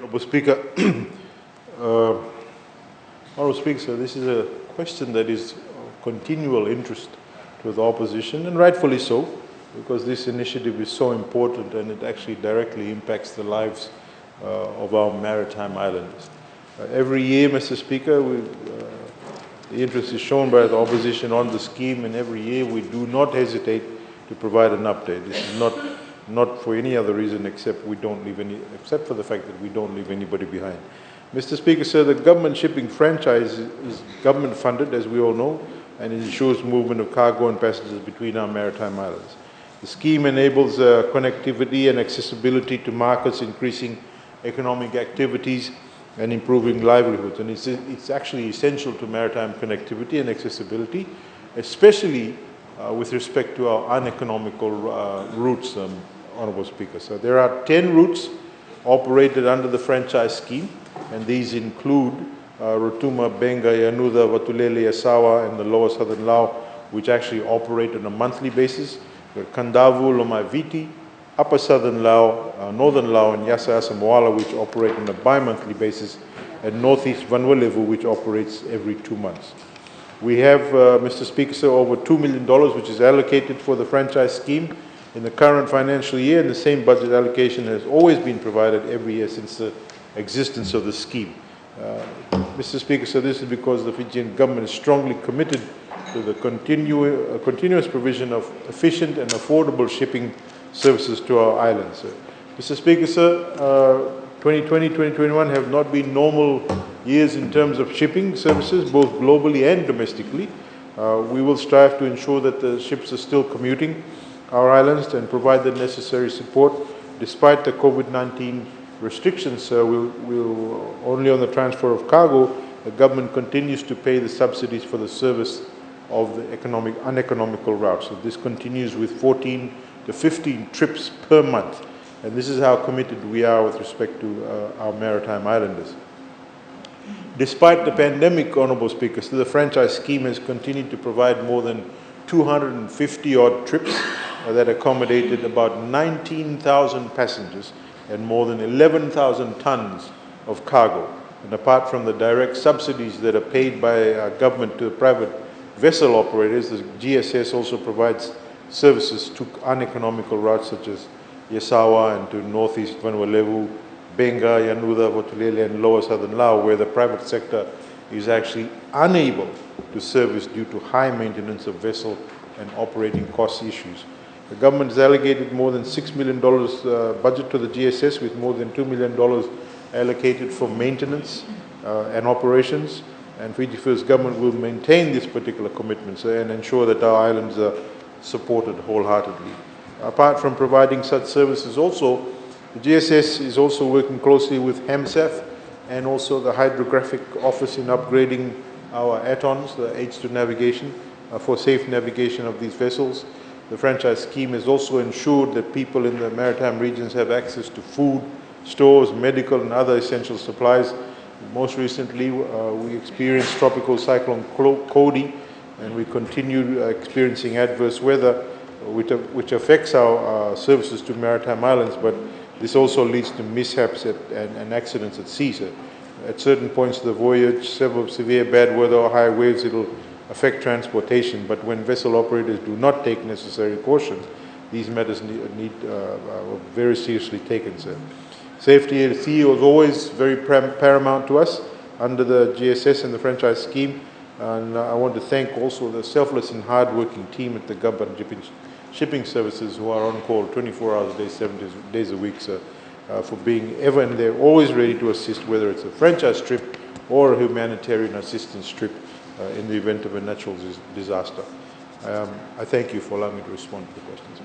Honourable Speaker, Honourable Speaker, sir, this is a question that is of continual interest to the opposition, and rightfully so, because this initiative is so important and it actually directly impacts the lives of our maritime islanders. Every year, Mr. Speaker, the interest is shown by the opposition on the scheme, and every year we do not hesitate to provide an update. This is not for any other reason except for the fact that we don't leave anybody behind. Mr. Speaker, sir, the government shipping franchise is government funded, as we all know, and it ensures movement of cargo and passengers between our maritime islands. The scheme enables connectivity and accessibility to markets, increasing economic activities and improving livelihoods. And it's actually essential to maritime connectivity and accessibility, especially with respect to our uneconomical routes, Honourable Speaker. So there are 10 routes operated under the franchise scheme, and these include Rotuma, Benga, Yanuda, Vatulele, Yasawa, and the Lower Southern Lao, which actually operate on a monthly basis. Kandavu, Lomaiviti, Upper Southern Lao, Northern Lao, and Yasa Yasa Moala, which operate on a bi-monthly basis, and Northeast Vanuatu, which operates every 2 months. We have, Mr. Speaker, sir, over $2 million, which is allocated for the franchise scheme in the current financial year, and the same budget allocation has always been provided every year since the existence of the scheme. Mr. Speaker, so this is because the Fijian government is strongly committed to the continuous provision of efficient and affordable shipping services to our islands. Mr. Speaker, sir, 2020-2021 have not been normal years in terms of shipping services, both globally and domestically. We will strive to ensure that the ships are still commuting our islands and provide the necessary support. Despite the COVID-19 restrictions, we'll only on the transfer of cargo, the government continues to pay the subsidies for the service of the uneconomical routes. So this continues with 14 to 15 trips per month. And this is how committed we are with respect to our maritime islanders. Despite the pandemic, Honourable Speaker, so the franchise scheme has continued to provide more than 250 odd trips that accommodated about 19,000 passengers and more than 11,000 tons of cargo. And apart from the direct subsidies that are paid by our government to private vessel operators, the GSS also provides services to uneconomical routes such as Yasawa and to Northeast Vanuatu, Benga, Yanuda, Vatulele, and Lower Southern Lao, where the private sector is actually unable to service due to high maintenance of vessel and operating cost issues. The government has allocated more than $6 million budget to the GSS, with more than $2 million allocated for maintenance and operations. And Fiji First government will maintain this particular commitment and ensure that our islands are supported wholeheartedly. Apart from providing such services also, the GSS is also working closely with HAMSAF and also the Hydrographic Office in upgrading our ATONs, the aids to navigation, for safe navigation of these vessels. The franchise scheme has also ensured that people in the maritime regions have access to food, stores, medical and other essential supplies. Most recently, we experienced tropical cyclone Cody, and we continue experiencing adverse weather which affects our services to maritime islands, but this also leads to mishaps and accidents at sea. So at certain points of the voyage, several severe bad weather or high waves, it will affect transportation, but when vessel operators do not take necessary cautions, these matters need very seriously taken, sir. Safety at sea was always very paramount to us under the GSS and the franchise scheme, and I want to thank also the selfless and hard-working team at the government shipping services who are on call 24 hours a day, 7 days a week, sir, for being ever and they're always ready to assist, whether it's a franchise trip or a humanitarian assistance trip in the event of a natural disaster. I thank you for allowing me to respond to the questions.